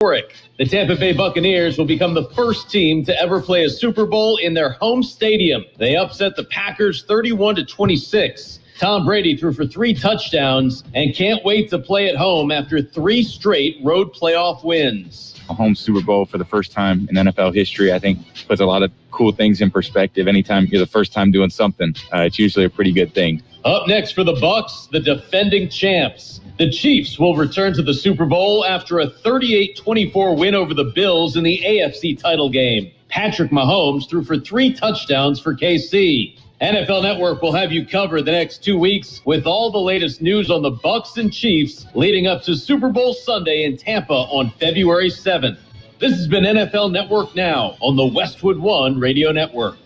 The Tampa Bay Buccaneers will become the first team to ever play a Super Bowl in their home stadium. They upset the Packers 31-26. Tom Brady threw for 3 touchdowns and can't wait to play at home after 3 straight road playoff wins. A home Super Bowl for the first time in NFL history, I think, puts a lot of cool things in perspective. Anytime you're the first time doing something, it's usually a pretty good thing. Up next for the Bucs, the defending champs. The Chiefs will return to the Super Bowl after a 38-24 win over the Bills in the AFC title game. Patrick Mahomes threw for 3 touchdowns for KC. NFL Network will have you covered the next 2 weeks with all the latest news on the Bucs and Chiefs leading up to Super Bowl Sunday in Tampa on February 7th. This has been NFL Network Now on the Westwood One Radio Network.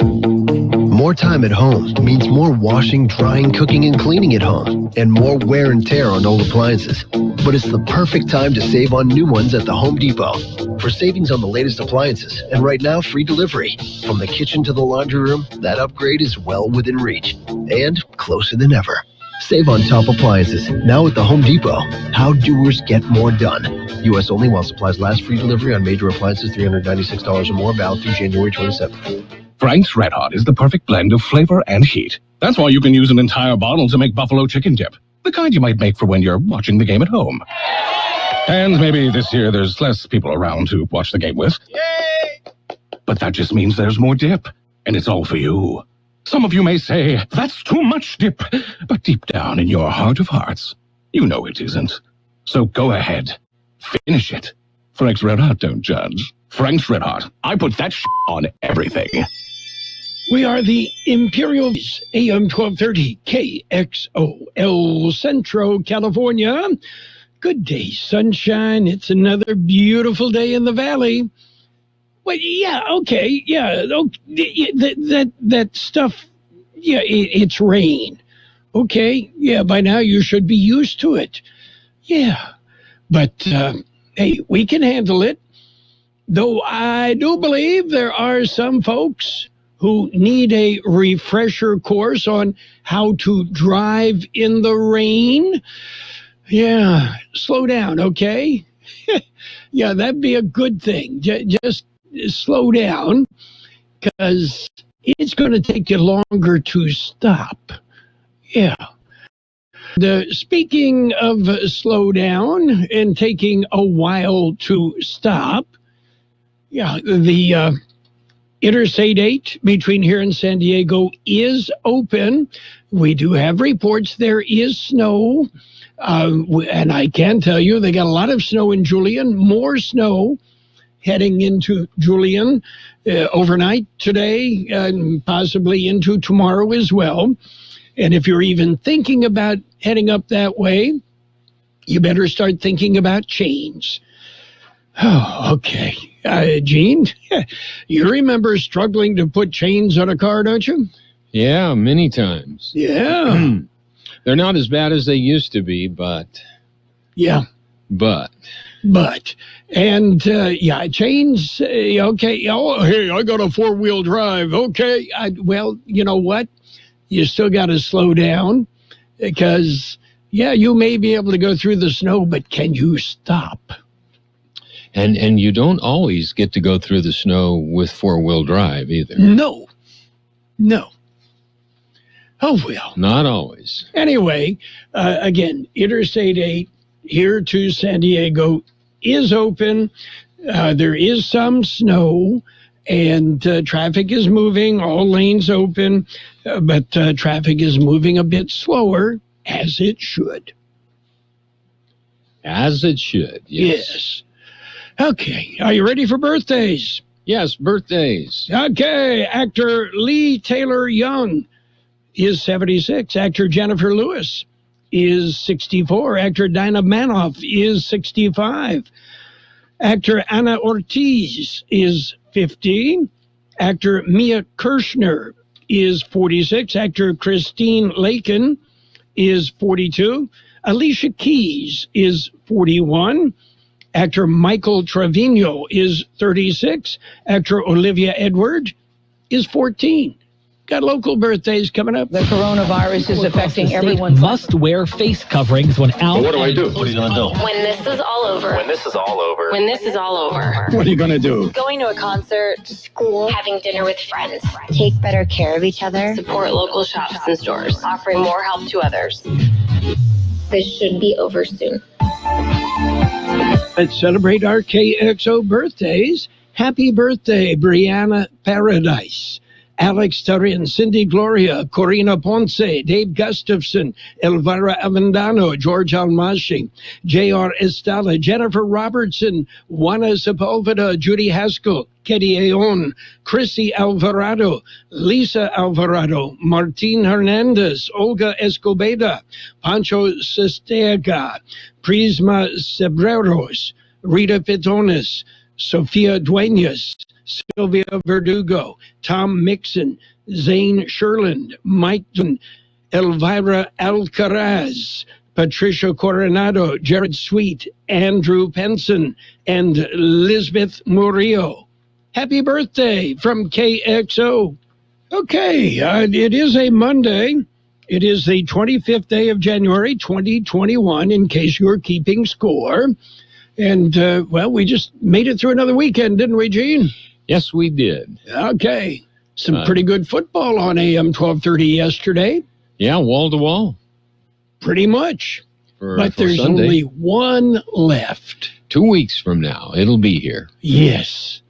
More time at home means more washing, drying, cooking, and cleaning at home, and more wear and tear on old appliances. But it's the perfect time to save on new ones at the Home Depot. For savings on the latest appliances, and right now, free delivery. From the kitchen to the laundry room, that upgrade is well within reach, and closer than ever. Save on top appliances, now at the Home Depot. How doers get more done. U.S. only while supplies last. Free delivery on major appliances, $396 or more, valid through January 27th. Frank's Red Hot is the perfect blend of flavor and heat. That's why you can use an entire bottle to make buffalo chicken dip. The kind you might make for when you're watching the game at home. And maybe this year there's less people around to watch the game with. Yay! But that just means there's more dip, and it's all for you. Some of you may say, that's too much dip. But deep down in your heart of hearts, you know it isn't. So go ahead. Finish it. Frank's Red Hot don't judge. Frank's Red Hot. I put that on everything. We are the Imperial AM 1230 KXOL Centro, California. Good day, sunshine. It's another beautiful day in the valley. Well, yeah, okay, yeah. That stuff, yeah, it's rain. Okay, yeah, by now you should be used to it. Yeah, but, hey, we can handle it. Though I do believe there are some folks who need a refresher course on how to drive in the rain. Yeah, slow down, okay? Yeah, that'd be a good thing. Just slow down, because it's going to take you longer to stop. Yeah. Speaking of slow down and taking a while to stop, yeah, the Interstate 8 between here and San Diego is open. We do have reports there is snow. And I can tell you they got a lot of snow in Julian, more snow heading into Julian overnight today and possibly into tomorrow as well. And if you're even thinking about heading up that way, you better start thinking about chains. Oh, okay. Gene, you remember struggling to put chains on a car, don't you? Yeah, many times. Yeah. They're not as bad as they used to be, but... Yeah. But. And, yeah, chains, okay. Oh, hey, I got a 4-wheel drive. Okay. Well, you know what? You still got to slow down because, yeah, you may be able to go through the snow, but can you stop? And you don't always get to go through the snow with 4-wheel drive either. No. Oh, well. Not always. Anyway, again, Interstate 8 here to San Diego is open. There is some snow, and traffic is moving. All lanes open, but traffic is moving a bit slower, as it should. As it should, yes. Okay, are you ready for birthdays? Yes, birthdays. Okay, actor Lee Taylor Young is 76. Actor Jennifer Lewis is 64. Actor Dinah Manoff is 65. Actor Anna Ortiz is 50. Actor Mia Kirshner is 46. Actor Christine Lakin is 42. Alicia Keys is 41. Actor Michael Trevino is 36. Actor Olivia Edward is 14. got local birthdays coming up. The coronavirus is affecting everyone's must wear face coverings when out. What do I do? What are you going to do? When this is all over. When this is all over. When this is all over. What are you going to do? Going to a concert. School. Having dinner with friends. Take better care of each other. Support local shops and stores. Offering more help to others. This should be over soon. Let's celebrate our KXO birthdays. Happy birthday, Brianna Paradise, Alex Tarin, Cindy Gloria, Corina Ponce, Dave Gustafson, Elvira Avendano, George Almashi, J.R. Estala, Jennifer Robertson, Juana Sepulveda, Judy Haskell, Ketty Aon, Chrissy Alvarado, Lisa Alvarado, Martin Hernandez, Olga Escobedo, Pancho Sestega, Prisma Sebreros, Rita Pitones, Sofia Duenas, Sylvia Verdugo, Tom Mixon, Zane Sherland, Mike Dunn, Elvira Alcaraz, Patricia Coronado, Jared Sweet, Andrew Penson, and Lisbeth Murillo. Happy birthday from KXO. Okay, it is a Monday. It is the 25th day of January, 2021, in case you're keeping score. And, we just made it through another weekend, didn't we, Gene? Yes, we did. Okay. Some pretty good football on AM 1230 yesterday. Yeah, wall to wall. Pretty much. But there's Sunday. only one left. 2 weeks from now, it'll be here. Yes.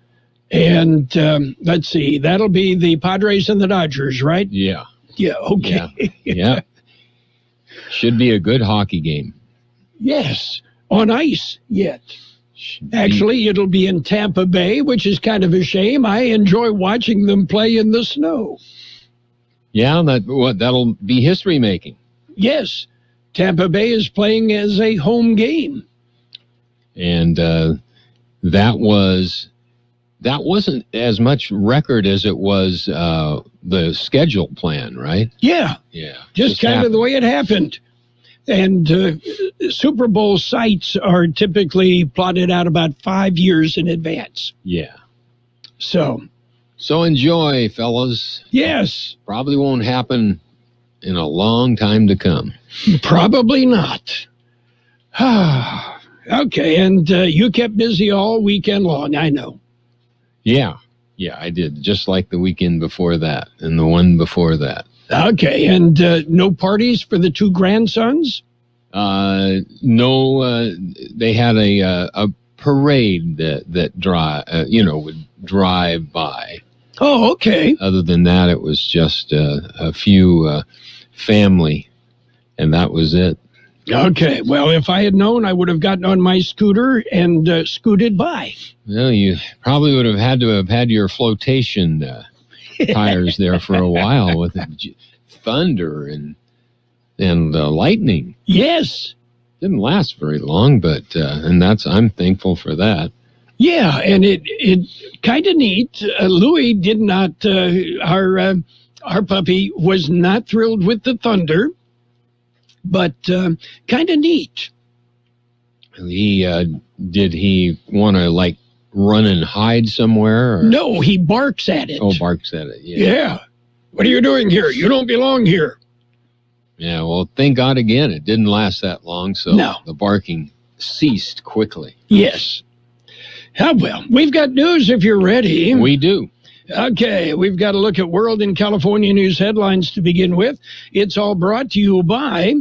And let's see, that'll be the Padres and the Dodgers, right? Yeah. Yeah, okay. Yeah. Should be a good hockey game. Yes. On ice yet. Actually, it'll be in Tampa Bay, which is kind of a shame. I enjoy watching them play in the snow. Yeah, that'll be history making. Yes. Tampa Bay is playing as a home game. And that wasn't as much record as it was the schedule plan, right? Yeah. Yeah. Just kind of the way it happened. And Super Bowl sites are typically plotted out about 5 years in advance. Yeah. So enjoy, fellas. Yes. Probably won't happen in a long time to come. Probably not. Okay, and you kept busy all weekend long, I know. Yeah, I did. Just like the weekend before that and the one before that. Okay, and no parties for the two grandsons? No, they had a parade that would drive by. Oh, okay. Other than that, it was just a few family, and that was it. Okay, well, if I had known, I would have gotten on my scooter and scooted by. Well, you probably would have had to have had your flotation tires there for a while with the thunder and lightning. Yes. Didn't last very long, but I'm thankful for that. Yeah, and it kind of neat. Louis did not. Our puppy was not thrilled with the thunder, but kind of neat. Did he want to run and hide somewhere? Or? No, he barks at it. Oh, barks at it. Yeah. What are you doing here? You don't belong here. Yeah, well, thank God again, it didn't last that long, so the barking ceased quickly. Yes. Well, we've got news if you're ready. We do. Okay, we've got to look at World and California news headlines to begin with. It's all brought to you by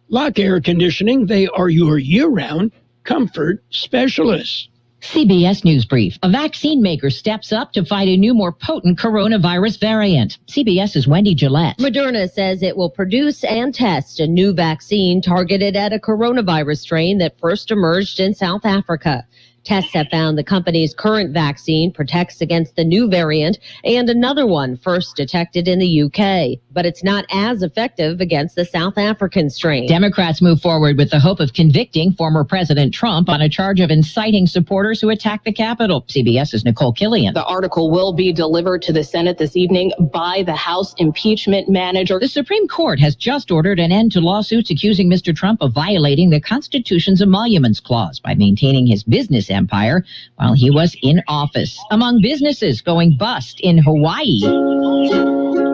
Lock Air Conditioning. They are your year-round comfort specialists. CBS News Brief. A vaccine maker steps up to fight a new, more potent coronavirus variant. CBS's Wendy Gillette. Moderna says it will produce and test a new vaccine targeted at a coronavirus strain that first emerged in South Africa. Tests have found the company's current vaccine protects against the new variant and another one first detected in the UK, but it's not as effective against the South African strain. Democrats move forward with the hope of convicting former President Trump on a charge of inciting supporters who attacked the Capitol. CBS's Nicole Killian. The article will be delivered to the Senate this evening by the House impeachment manager. The Supreme Court has just ordered an end to lawsuits accusing Mr. Trump of violating the Constitution's Emoluments Clause by maintaining his business empire while he was in office. Among businesses going bust in Hawaii.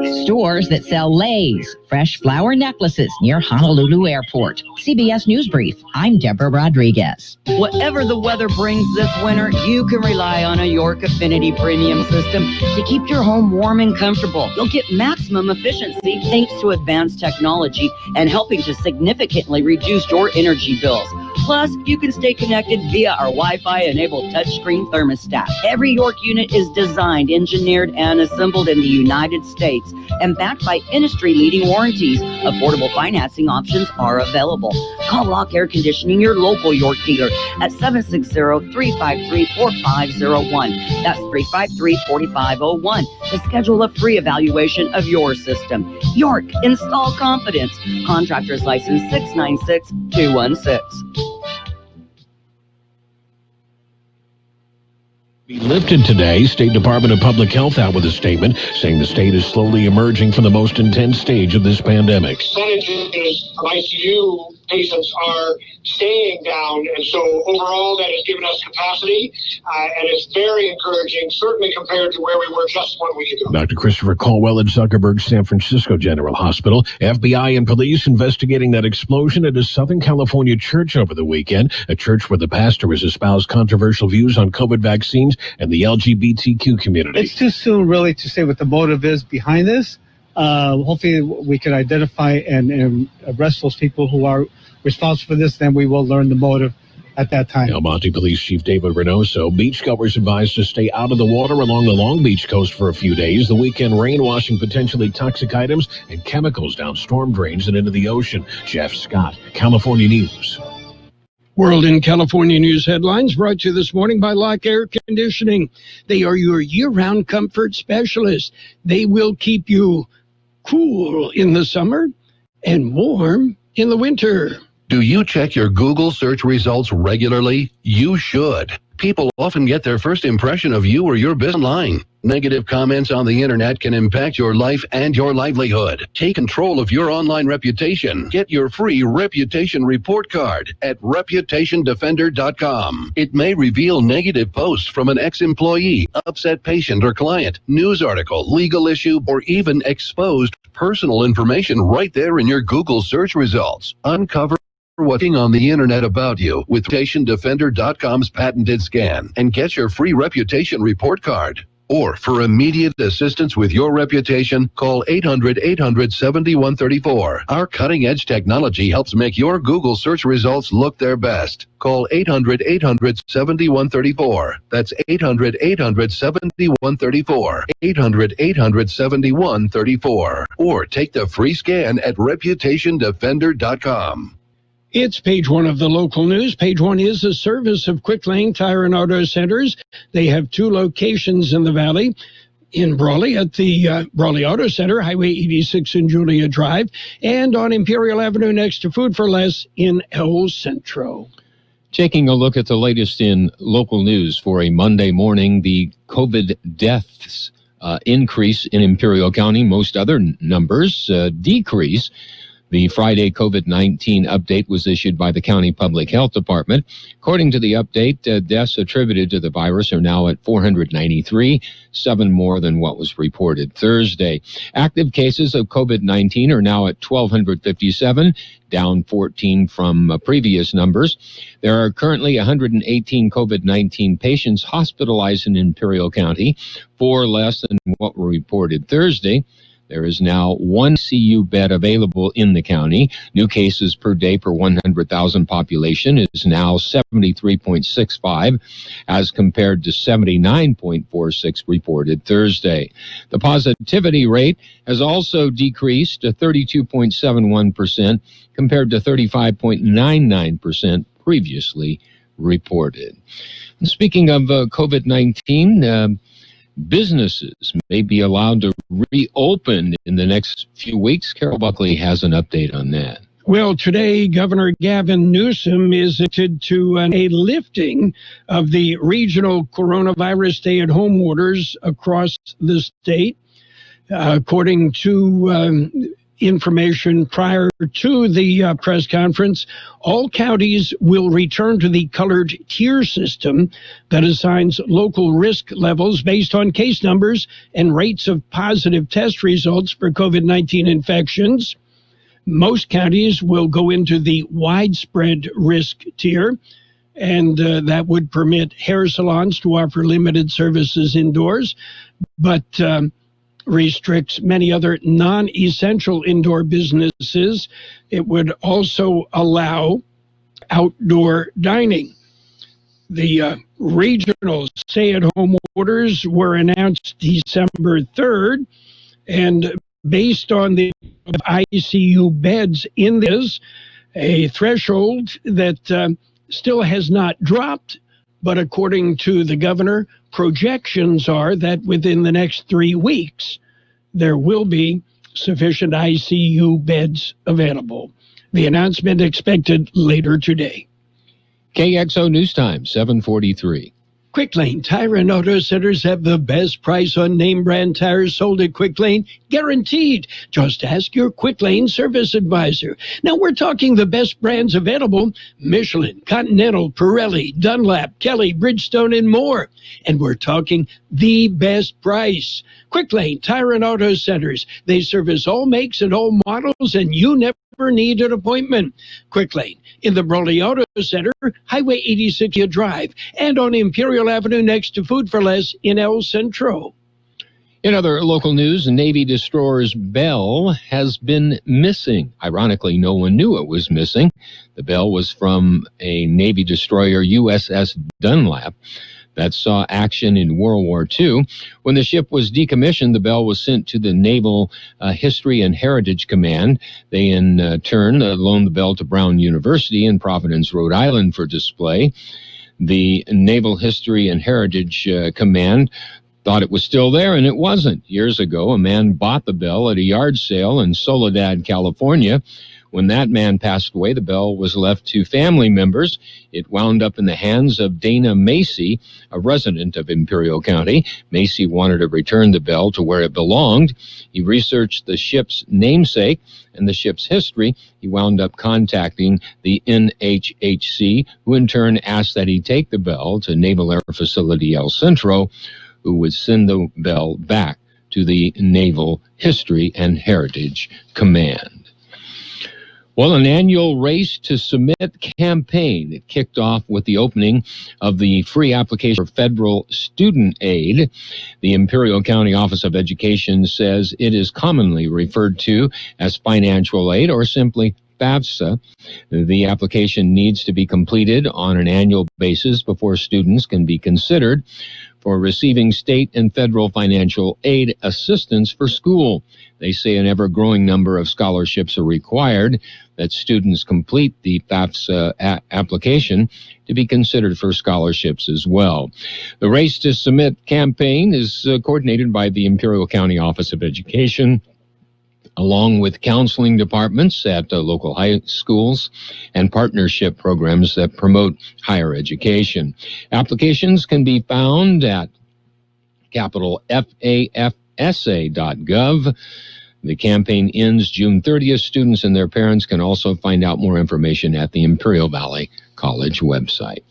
Stores that sell Lay's, fresh flower necklaces near Honolulu Airport. CBS News Brief. I'm Deborah Rodriguez. Whatever the weather brings this winter, you can rely on a York Affinity Premium system to keep your home warm and comfortable. You'll get maximum efficiency thanks to advanced technology and helping to significantly reduce your energy bills. Plus, you can stay connected via our Wi-Fi enabled touchscreen thermostat. Every York unit is designed, engineered, and assembled in the United States and backed by industry-leading warranties. Affordable financing options are available. Call Lock Air Conditioning, your local York dealer, at 760-353-4501. That's 353-4501 to schedule a free evaluation of your system. York, install confidence. Contractor's license 696216. Be lifted today. State Department of Public Health out with a statement saying the state is slowly emerging from the most intense stage of this pandemic. Percentages of ICU patients are staying down, and so overall that has given us capacity, and it's very encouraging, certainly compared to where we were just 1 week ago. Dr. Christopher Colwell at Zuckerberg San Francisco General Hospital. FBI and police investigating that explosion at a Southern California church over the weekend, a church where the pastor has espoused controversial views on COVID vaccines and the LGBTQ community. It's too soon, really, to say what the motive is behind this. Hopefully we can identify and arrest those people who are responsible for this, then we will learn the motive at that time. El Monte Police Chief David Reynoso. Beachgoers advised to stay out of the water along the Long Beach coast for a few days. The weekend rain washing potentially toxic items and chemicals down storm drains and into the ocean. Jeff Scott, California News. World in California News headlines brought to you this morning by Lock Air Conditioning. They are your year-round comfort specialists. They will keep you cool in the summer and warm in the winter. Do you check your Google search results regularly? You should. People often get their first impression of you or your business online. Negative comments on the internet can impact your life and your livelihood. Take control of your online reputation. Get your free reputation report card at reputationdefender.com. It may reveal negative posts from an ex-employee, upset patient or client, news article, legal issue, or even exposed personal information right there in your Google search results. Uncover what's on the internet about you with reputationdefender.com's patented scan and get your free reputation report card. Or for immediate assistance with your reputation, call 800-800-7134. Our cutting-edge technology helps make your Google search results look their best. Call 800-800-7134. That's 800-800-7134. 800-800-7134. Or take the free scan at reputationdefender.com. It's page one of the local news. Page one is a service of Quick Lane Tire and Auto Centers. They have two locations in the valley. In Brawley at the Brawley Auto Center, Highway 86 and Julia Drive, and on Imperial Avenue next to Food for Less in El Centro. Taking a look at the latest in local news for a Monday morning, the COVID deaths increase in Imperial County. Most other numbers decrease. The Friday COVID-19 update was issued by the County Public Health Department. According to the update, deaths attributed to the virus are now at 493, 7 more than what was reported Thursday. Active cases of COVID-19 are now at 1,257, down 14 from previous numbers. There are currently 118 COVID-19 patients hospitalized in Imperial County, 4 less than what were reported Thursday. There is now 1 CU bed available in the county. New cases per day per 100,000 population is now 73.65 as compared to 79.46 reported Thursday. The positivity rate has also decreased to 32.71% compared to 35.99% previously reported. And speaking of COVID-19, businesses may be allowed to reopen in the next few weeks. Carroll Buckley has an update on that. Well, today, Governor Gavin Newsom is committed to a lifting of the regional coronavirus stay-at-home orders across the state. According to information prior to the press conference. All counties will return to the colored tier system that assigns local risk levels based on case numbers and rates of positive test results for COVID-19 infections. Most counties will go into the widespread risk tier, and that would permit hair salons to offer limited services indoors, but restricts many other non-essential indoor businesses. It would also allow outdoor dining. The regional stay-at-home orders were announced December 3rd, and based on the ICU beds in this, a threshold that still has not dropped, but according to the governor, projections are that within the next 3 weeks, there will be sufficient ICU beds available. The announcement expected later today. KXO News Time, 7:43. Quick Lane Tire and Auto Centers have the best price on name brand tires sold at Quick Lane, guaranteed. Just ask your Quick Lane service advisor. Now we're talking the best brands available: Michelin, Continental, Pirelli, Dunlap, Kelly, Bridgestone, and more. And we're talking the best price. Quick Lane Tire and Auto Centers. They service all makes and all models, and you never need an appointment. Quick Lane in the Brawley Auto Center, Highway 86 Drive, and on Imperial Avenue next to Food for Less in El Centro. In other local news, Navy destroyer's bell has been missing. Ironically, no one knew it was missing. The bell was from a Navy destroyer, USS Dunlap, that saw action in World War II. When the ship was decommissioned, the bell was sent to the Naval History and Heritage Command. They, in turn, loaned the bell to Brown University in Providence, Rhode Island, for display. The Naval History and Heritage Command thought it was still there, and it wasn't. Years ago, a man bought the bell at a yard sale in Soledad, California. When that man passed away, the bell was left to family members. It wound up in the hands of Dana Macy, a resident of Imperial County. Macy wanted to return the bell to where it belonged. He researched the ship's namesake and the ship's history. He wound up contacting the NHHC, who in turn asked that he take the bell to Naval Air Facility El Centro, who would send the bell back to the Naval History and Heritage Command. Well, an annual Race to Submit campaign. It kicked off with the opening of the free application for federal student aid. The Imperial County Office of Education says it is commonly referred to as financial aid or simply FAFSA. The application needs to be completed on an annual basis before students can be considered for receiving state and federal financial aid assistance for school. They say an ever-growing number of scholarships are required, that students complete the FAFSA application to be considered for scholarships as well. The Race to Submit campaign is coordinated by the Imperial County Office of Education, along with counseling departments at local high schools and partnership programs that promote higher education. Applications can be found at capital FAFSA.gov. The campaign ends June 30th. Students and their parents can also find out more information at the Imperial Valley College website.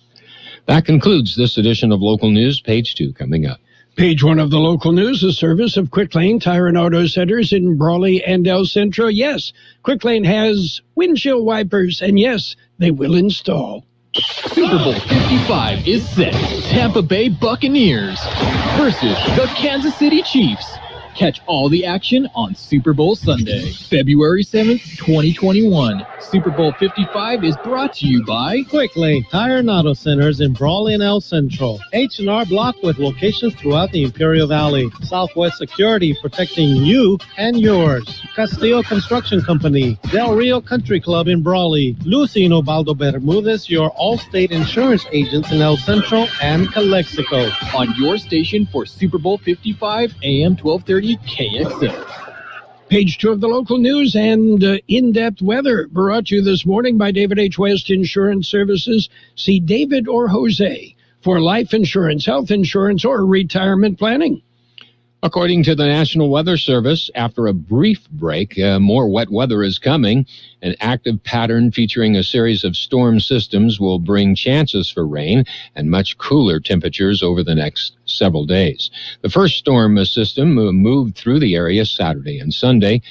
That concludes this edition of Local News. Page 2 coming up. Page 1 of the local news, a service of Quick Lane Tire and Auto Centers in Brawley and El Centro. Yes, Quick Lane has windshield wipers, and yes, they will install. Super Bowl 55 is set. Tampa Bay Buccaneers versus the Kansas City Chiefs. Catch all the action on Super Bowl Sunday, February 7th, 2021. Super Bowl 55 is brought to you by Quick Lane Tire and Auto Centers in Brawley and El Centro, H&R Block with locations throughout the Imperial Valley, Southwest Security protecting you and yours, Castillo Construction Company, Del Rio Country Club in Brawley, Lucy and Obaldo Bermudez, your all-state insurance agents in El Centro and Calexico. On your station for Super Bowl 55, AM 1230 KXO. Page 2 of the local news and in-depth weather brought to you this morning by David H. West Insurance Services. See David or Jose for life insurance, health insurance, or retirement planning. According to the National Weather Service, after a brief break, more wet weather is coming. An active pattern featuring a series of storm systems will bring chances for rain and much cooler temperatures over the next several days. The first storm system moved through the area Saturday and Sunday.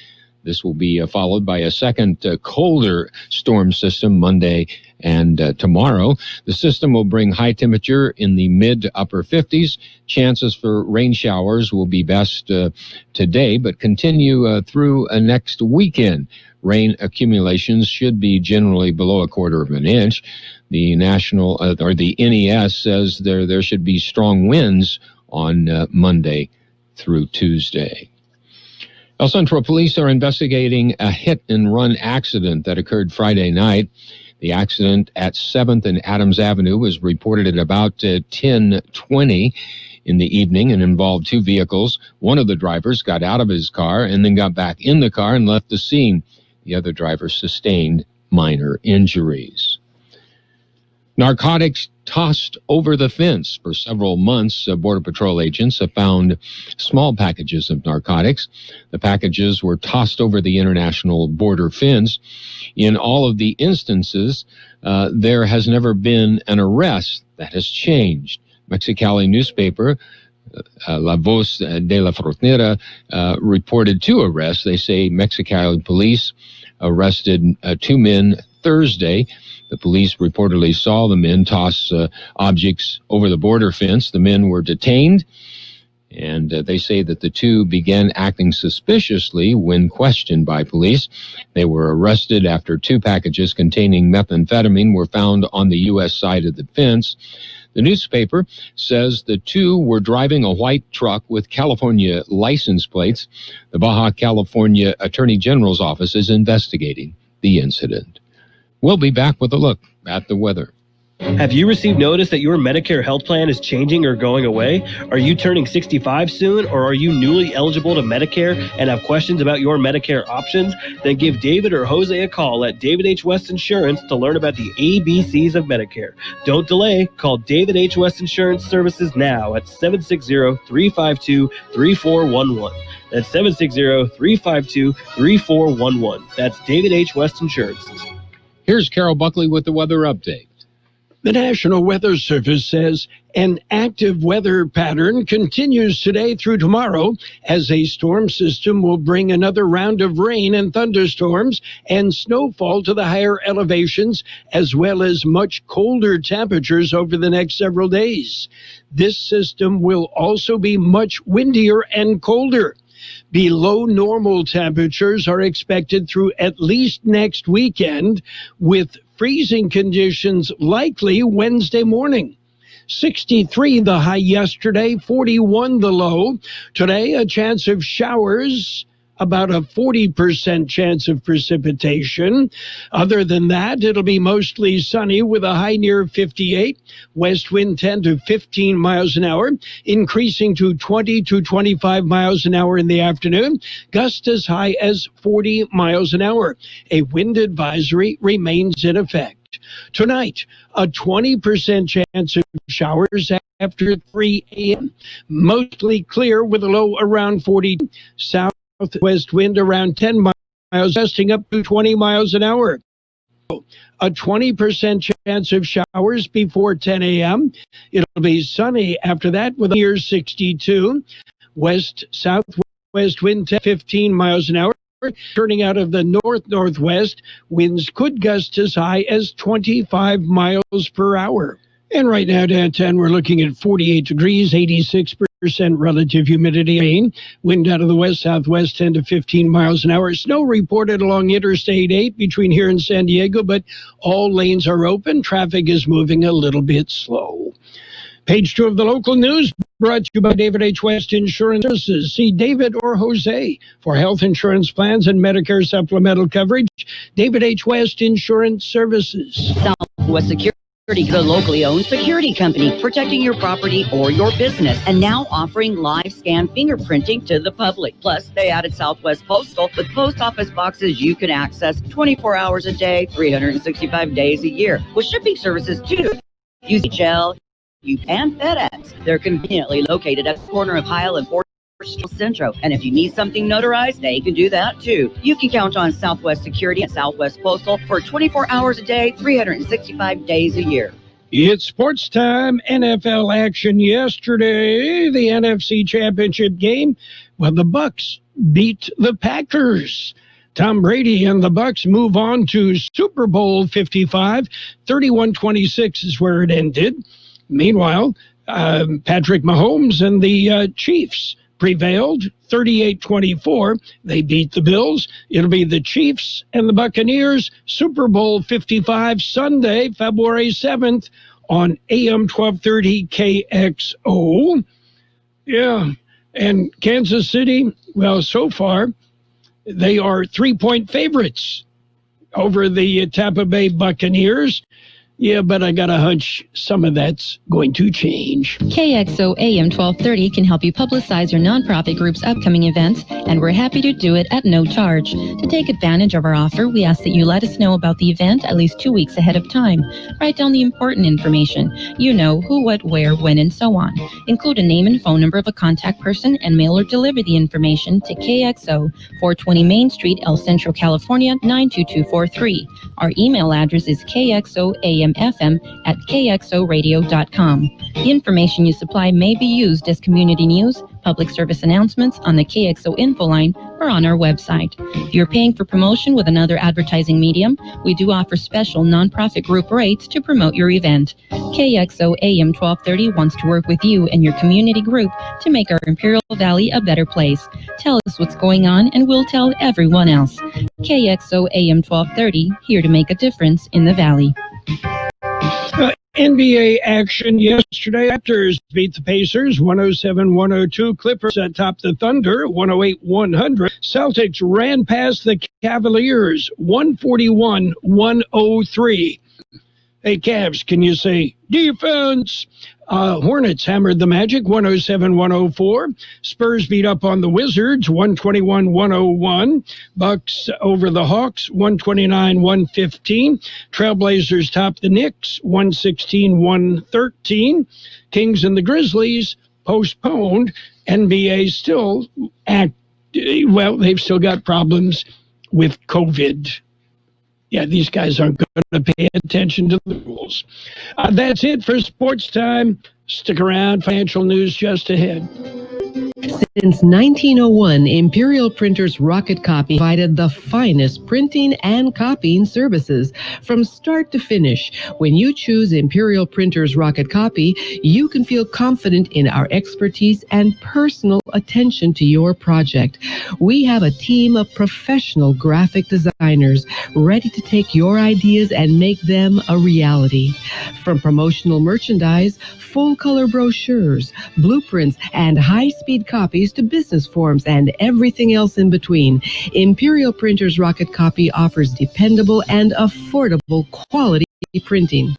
This will be followed by a second colder storm system Monday and tomorrow. The system will bring high temperature in the mid to upper 50s. Chances for rain showers will be best today, but continue through next weekend. Rain accumulations should be generally below a quarter of an inch. The national or the NES says there should be strong winds on Monday through Tuesday. El Centro police are investigating a hit-and-run accident that occurred Friday night. The accident at 7th and Adams Avenue was reported at about 10:20 in the evening and involved two vehicles. One of the drivers got out of his car and then got back in the car and left the scene. The other driver sustained minor injuries. Narcotics tossed over the fence. For several months, Border Patrol agents have found small packages of narcotics. The packages were tossed over the international border fence. In all of the instances, there has never been an arrest. That has changed. Mexicali newspaper, La Voz de la Frontera, reported two arrests. They say Mexicali police arrested two men Thursday. The police reportedly saw the men toss objects over the border fence. The men were detained, and they say that the two began acting suspiciously when questioned by police. They were arrested after two packages containing methamphetamine were found on the U.S. side of the fence. The newspaper says the two were driving a white truck with California license plates. The Baja California Attorney General's office is investigating the incident. We'll be back with a look at the weather. Have you received notice that your Medicare health plan is changing or going away? Are you turning 65 soon, or are you newly eligible to Medicare and have questions about your Medicare options? Then give David or Jose a call at David H. West Insurance to learn about the ABCs of Medicare. Don't delay. Call David H. West Insurance Services now at 760-352-3411. That's 760-352-3411. That's David H. West Insurance. Here's Carroll Buckley with the weather update. The National Weather Service says an active weather pattern continues today through tomorrow as a storm system will bring another round of rain and thunderstorms and snowfall to the higher elevations, as well as much colder temperatures over the next several days. This system will also be much windier and colder. Below normal temperatures are expected through at least next weekend, with freezing conditions likely Wednesday morning. 63 the high yesterday, 41 the low. Today, a chance of showers, about a 40% chance of precipitation. Other than that, it'll be mostly sunny with a high near 58. West wind 10 to 15 miles an hour, increasing to 20 to 25 miles an hour in the afternoon. Gusts as high as 40 miles an hour. A wind advisory remains in effect. Tonight, a 20% chance of showers after 3 a.m. Mostly clear with a low around 40. Southwest wind around 10 miles, gusting up to 20 miles an hour. A 20% chance of showers before 10 a.m. It'll be sunny after that with a near 62. West-southwest wind 10 to 15 miles an hour. Turning out of the north-northwest, winds could gust as high as 25 miles per hour. And right now downtown, we're looking at 48 degrees, 86% relative humidity. Rain, wind out of the west-southwest 10 to 15 miles an hour. Snow reported along Interstate 8 between here and San Diego, but all lanes are open. Traffic is moving a little bit slow. Page 2 of the local news brought to you by David H. West Insurance Services. See David or Jose for health insurance plans and Medicare supplemental coverage. David H. West Insurance Services. Southwest Security, the locally owned security company, protecting your property or your business, and now offering live scan fingerprinting to the public. Plus, they added Southwest Postal with post office boxes you can access 24 hours a day, 365 days a year, with shipping services too. Use DHL, and FedEx. They're conveniently located at the corner of Heil and 4th Centro. And if you need something notarized, they can do that too. You can count on Southwest Security and Southwest Postal for 24 hours a day, 365 days a year. It's sports time. NFL action yesterday. The NFC Championship game. Well, the Bucks beat the Packers. Tom Brady and the Bucks move on to Super Bowl 55. 31-26 is where it ended. Meanwhile, Patrick Mahomes and the Chiefs prevailed 38-24. They beat the Bills. It'll be the Chiefs and the Buccaneers. Super Bowl 55 Sunday, February 7th on AM 1230 KXO. Yeah. And Kansas City, well, so far, they are 3-point favorites over the Tampa Bay Buccaneers. Yeah, but I got a hunch some of that's going to change. KXO AM 1230 can help you publicize your nonprofit group's upcoming events, and we're happy to do it at no charge. To take advantage of our offer, we ask that you let us know about the event at least 2 weeks ahead of time. Write down the important information. You know, who, what, where, when, and so on. Include a name and phone number of a contact person and mail or deliver the information to KXO, 420 Main Street, El Centro, California, 92243. Our email address is kxoamfm@kxoradio.com. The information you supply may be used as community news, public service announcements on the KXO info line, or on our website. If you're paying for promotion with another advertising medium, we do offer special nonprofit group rates to promote your event. KXO AM 1230 wants to work with you and your community group to make our Imperial Valley a better place. Tell us what's going on and we'll tell everyone else. KXO AM 1230, here to make a difference in the Valley. NBA action yesterday. Raptors beat the Pacers 107-102. Clippers atop the Thunder 108-100. Celtics ran past the Cavaliers 141-103. Hey, Cavs, can you say defense? Hornets hammered the Magic 107-104. Spurs beat up on the Wizards 121-101. Bucks over the Hawks 129-115. Trailblazers topped the Knicks 116-113. Kings and the Grizzlies postponed. NBA still they've still got problems with COVID. Yeah, these guys aren't going to pay attention to the rules. That's it for sports time. Stick around. Financial news just ahead. Since 1901, Imperial Printers Rocket Copy provided the finest printing and copying services from start to finish. When you choose Imperial Printers Rocket Copy, you can feel confident in our expertise and personal attention to your project. We have a team of professional graphic designers ready to take your ideas and make them a reality. From promotional merchandise, full-color brochures, blueprints, and high-speed copies to business forms and everything else in between, Imperial Printers Rocket Copy offers dependable and affordable quality printing.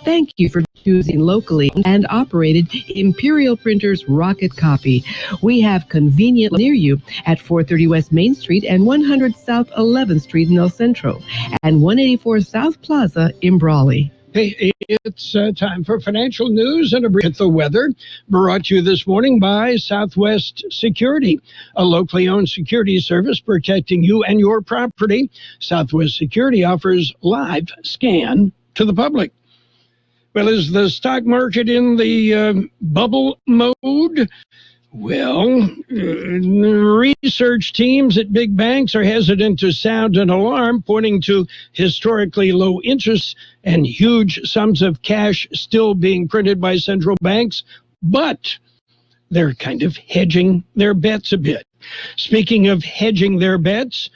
Thank you for choosing locally and operated Imperial Printers Rocket Copy. We have convenient near you at 430 West Main Street and 100 South 11th Street in El Centro and 184 South Plaza in Brawley. Hey, it's time for financial news and a brief at the weather, brought to you this morning by Southwest Security, a locally owned security service protecting you and your property. Southwest Security offers live scan to the public. Well, is the stock market in the bubble mode? Well, research teams at big banks are hesitant to sound an alarm, pointing to historically low interest and huge sums of cash still being printed by central banks, but they're kind of hedging their bets a bit. Speaking of hedging their bets,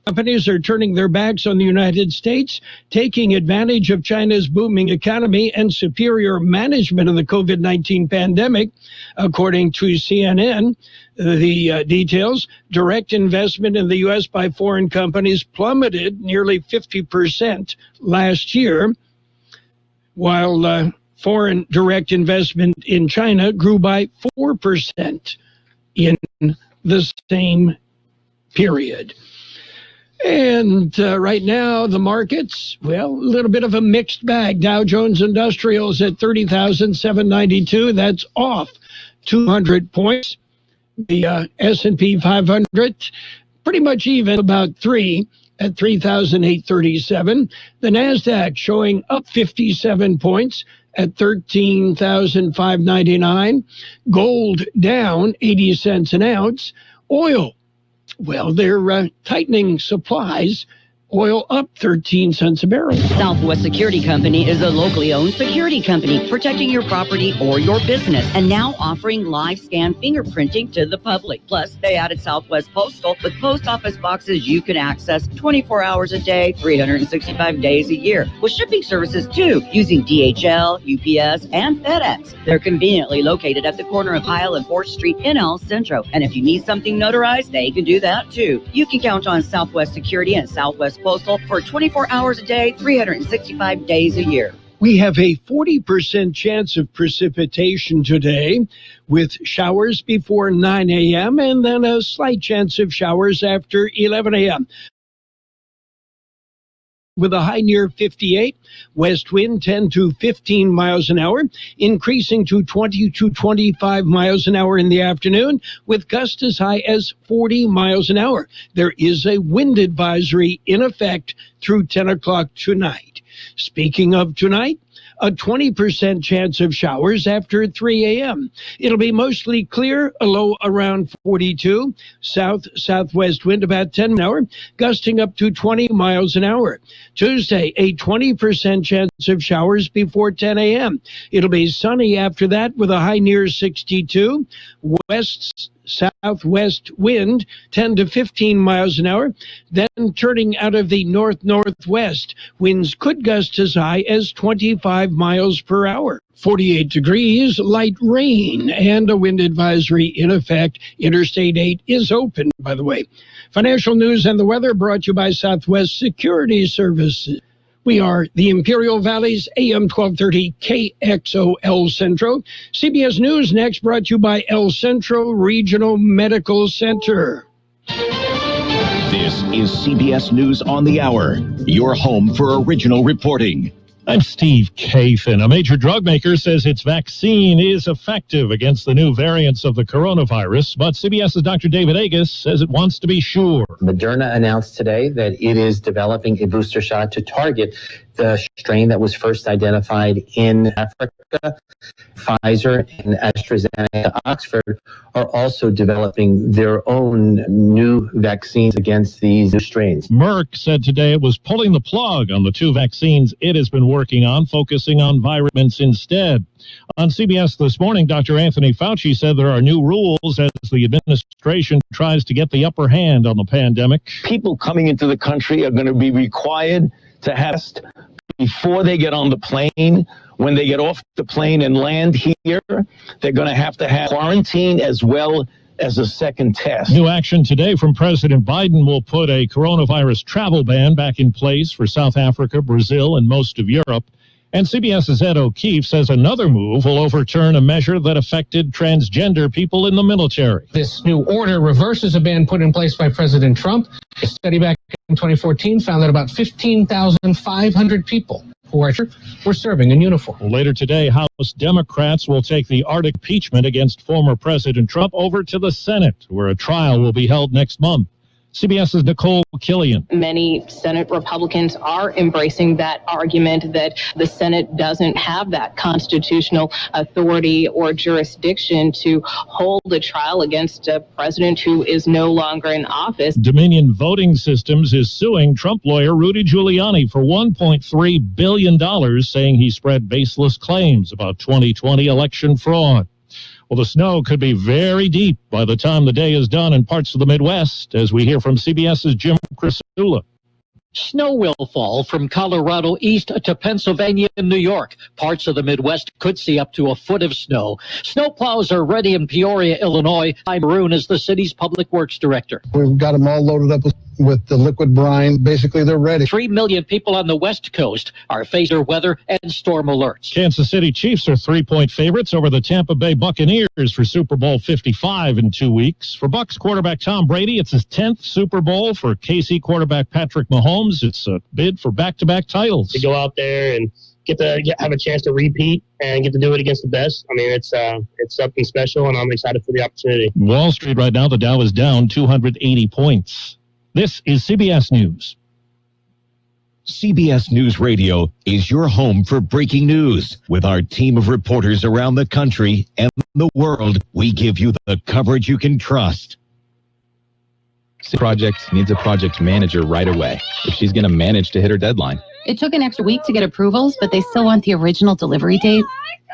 companies are turning their backs on the United States, taking advantage of China's booming economy and superior management of the COVID-19 pandemic. According to CNN, the details, direct investment in the U.S. by foreign companies plummeted nearly 50% last year, while foreign direct investment in China grew by 4% in the same period. And right now, the markets, well, a little bit of a mixed bag. Dow Jones Industrials at 30,792. That's off 200 points. The S&P 500, pretty much even, about 3 at 3,837. The NASDAQ showing up 57 points at 13,599. Gold down 80 cents an ounce. Oil, well, they're tightening supplies. Oil up 13 cents a barrel. Southwest Security Company is a locally owned security company protecting your property or your business and now offering live scan fingerprinting to the public. Plus, they added Southwest Postal with post office boxes you can access 24 hours a day, 365 days a year, with shipping services too, using DHL, UPS, and FedEx. They're conveniently located at the corner of Heil and 4th Street in El Centro. And if you need something notarized, they can do that too. You can count on Southwest Security and Southwest Postal for 24 hours a day, 365 days a year. We have a 40% chance of precipitation today, with showers before 9 a.m. and then a slight chance of showers after 11 a.m. With a high near 58, west wind 10 to 15 miles an hour, increasing to 20 to 25 miles an hour in the afternoon, with gusts as high as 40 miles an hour. There is a wind advisory in effect through 10 o'clock tonight. Speaking of tonight, a 20% chance of showers after 3 a.m. It'll be mostly clear, a low around 42, south-southwest wind about 10 an hour, gusting up to 20 miles an hour. Tuesday, a 20% chance of showers before 10 a.m. It'll be sunny after that with a high near 62, southwest wind 10 to 15 miles an hour, then turning out of the north-northwest. Winds could gust as high as 25 miles per hour. 48 degrees, light rain, and a wind advisory in effect. Interstate 8 is open, by the way. Financial news and the weather brought to you by Southwest Security Services. We are the Imperial Valley's AM 1230 KXO El Centro. CBS News next, brought to you by El Centro Regional Medical Center. This is CBS News on the Hour, your home for original reporting. I'm Steve Kathan. A major drug maker says its vaccine is effective against the new variants of the coronavirus, but CBS's Dr. David Agus says it wants to be sure. Moderna announced today that it is developing a booster shot to target the strain that was first identified in Africa. Pfizer and AstraZeneca Oxford are also developing their own new vaccines against these new strains. Merck said today it was pulling the plug on the two vaccines it has been working on, focusing on viruses instead. On CBS This Morning, Dr. Anthony Fauci said there are new rules as the administration tries to get the upper hand on the pandemic. People coming into the country are going to be required to have test before they get on the plane. When they get off the plane and land here, they're going to have quarantine as well as a second test. New action today from President Biden will put a coronavirus travel ban back in place for South Africa, Brazil, and most of Europe. And CBS's Ed O'Keefe says another move will overturn a measure that affected transgender people in the military. This new order reverses a ban put in place by President Trump. A study back in 2014 found that about 15,500 people who were serving in uniform. Later today, House Democrats will take the Arctic impeachment against former President Trump over to the Senate, where a trial will be held next month. CBS's Nicole Killian. Many Senate Republicans are embracing that argument that the Senate doesn't have that constitutional authority or jurisdiction to hold a trial against a president who is no longer in office. Dominion Voting Systems is suing Trump lawyer Rudy Giuliani for $1.3 billion, saying he spread baseless claims about 2020 election fraud. Well, the snow could be very deep by the time the day is done in parts of the Midwest, as we hear from CBS's Jim Crisula. Snow will fall from Colorado east to Pennsylvania and New York. Parts of the Midwest could see up to a foot of snow. Snowplows are ready in Peoria, Illinois. Ty Maroon is the city's public works director. We've got them all loaded up with the liquid brine. Basically, they're ready. 3 million people on the West Coast are facing weather and storm alerts. Kansas City Chiefs are 3-point favorites over the Tampa Bay Buccaneers for Super Bowl 55 in 2 weeks. For Bucs quarterback Tom Brady, it's his 10th Super Bowl. For KC quarterback Patrick Mahomes, it's a bid for back-to-back titles. To go out there and have a chance to repeat and get to do it against the best. I mean, it's something special, and I'm excited for the opportunity. Wall Street right now, the Dow is down 280 points. This is CBS News. CBS News Radio is your home for breaking news. With our team of reporters around the country and the world, we give you the coverage you can trust. Project needs a project manager right away if she's going to manage to hit her deadline. It took an extra week to get approvals, but they still want the original delivery date.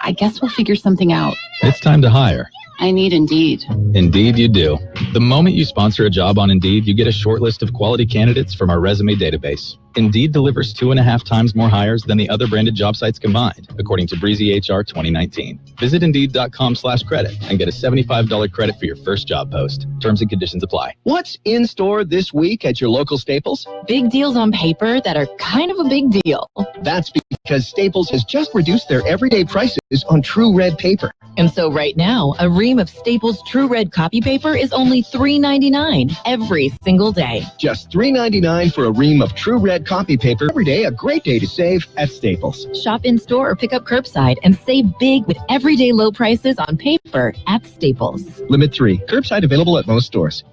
I guess we'll figure something out. It's time to hire. I need Indeed. Indeed you do. The moment you sponsor a job on Indeed, you get a short list of quality candidates from our resume database. Indeed delivers 2.5 times more hires than the other branded job sites combined, according to Breezy HR 2019. Visit Indeed.com/credit and get a $75 credit for your first job post. Terms and conditions apply. What's in store this week at your local Staples? Big deals on paper that are kind of a big deal. That's because Staples has just reduced their everyday prices on True Red paper. And so right now, a ream of Staples True Red copy paper is only $3.99 every single day. Just $3.99 for a ream of True Red copy paper every day. A great day to save at Staples. Shop in store or pick up curbside and save big with everyday low prices on paper at Staples. Limit 3. Curbside available at most stores.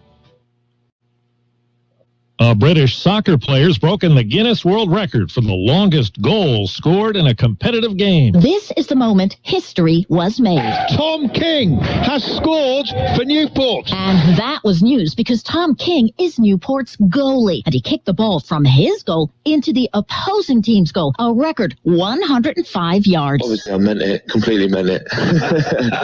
A British soccer player's broken the Guinness World Record for the longest goal scored in a competitive game. This is the moment history was made. Tom King has scored for Newport. And that was news because Tom King is Newport's goalie. And he kicked the ball from his goal into the opposing team's goal. A record 105 yards. Obviously, I meant it. Completely meant it.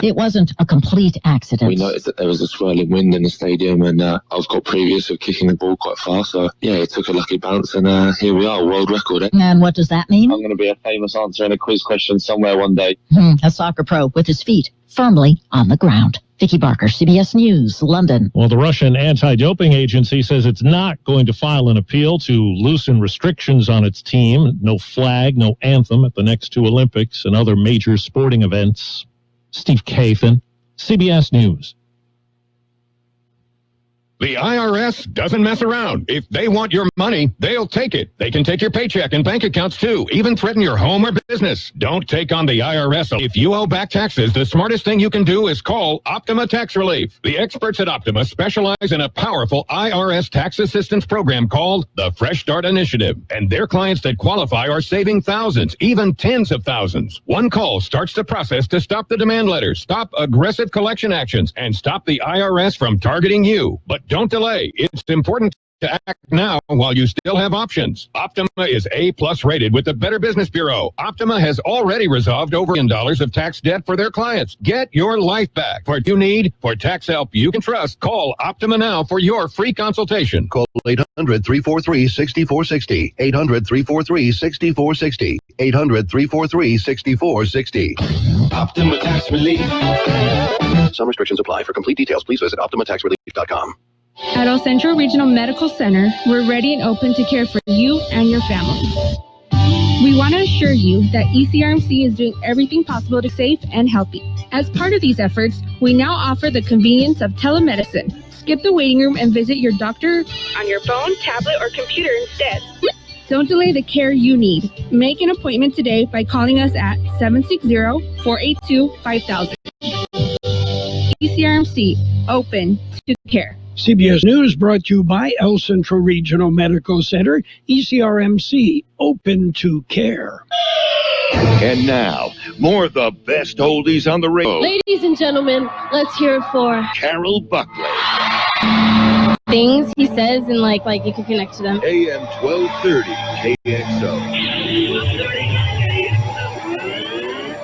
It wasn't a complete accident. We noticed that there was a swirling wind in the stadium, and I was got previous of kicking the ball quite fast. So, yeah, it took a lucky bounce, and here we are, world record. And what does that mean? I'm going to be a famous answer in a quiz question somewhere one day. A soccer pro with his feet firmly on the ground. Vicky Barker, CBS News, London. Well, the Russian anti-doping agency says it's not going to file an appeal to loosen restrictions on its team. No flag, no anthem at the next 2 Olympics and other major sporting events. Steve Kathan, CBS News. The IRS doesn't mess around. If they want your money, they'll take it. They can take your paycheck and bank accounts too, even threaten your home or business. Don't take on the IRS. If you owe back taxes, the smartest thing you can do is call Optima Tax Relief. The experts at Optima specialize in a powerful IRS tax assistance program called the Fresh Start Initiative. And their clients that qualify are saving thousands, even tens of thousands. One call starts the process to stop the demand letters, stop aggressive collection actions, and stop the IRS from targeting you. But don't delay. It's important to act now while you still have options. Optima is A+ rated with the Better Business Bureau. Optima has already resolved over $1 billion of tax debt for their clients. Get your life back. For what you need, for tax help you can trust, call Optima now for your free consultation. Call 800-343-6460. 800-343-6460. 800-343-6460. Optima Tax Relief. Some restrictions apply. For complete details, please visit OptimaTaxRelief.com. At El Centro Regional Medical Center, we're ready and open to care for you and your family. We want to assure you that ECRMC is doing everything possible to be safe and healthy. As part of these efforts, we now offer the convenience of telemedicine. Skip the waiting room and visit your doctor on your phone, tablet, or computer instead. Don't delay the care you need. Make an appointment today by calling us at 760-482-5000. ECRMC, open to care. CBS News brought to you by El Centro Regional Medical Center, ECRMC, open to care. And now, more of the best oldies on the radio. Ladies and gentlemen, let's hear it for Carroll Buckley. Things he says and like you can connect to them. AM 1230 KXO.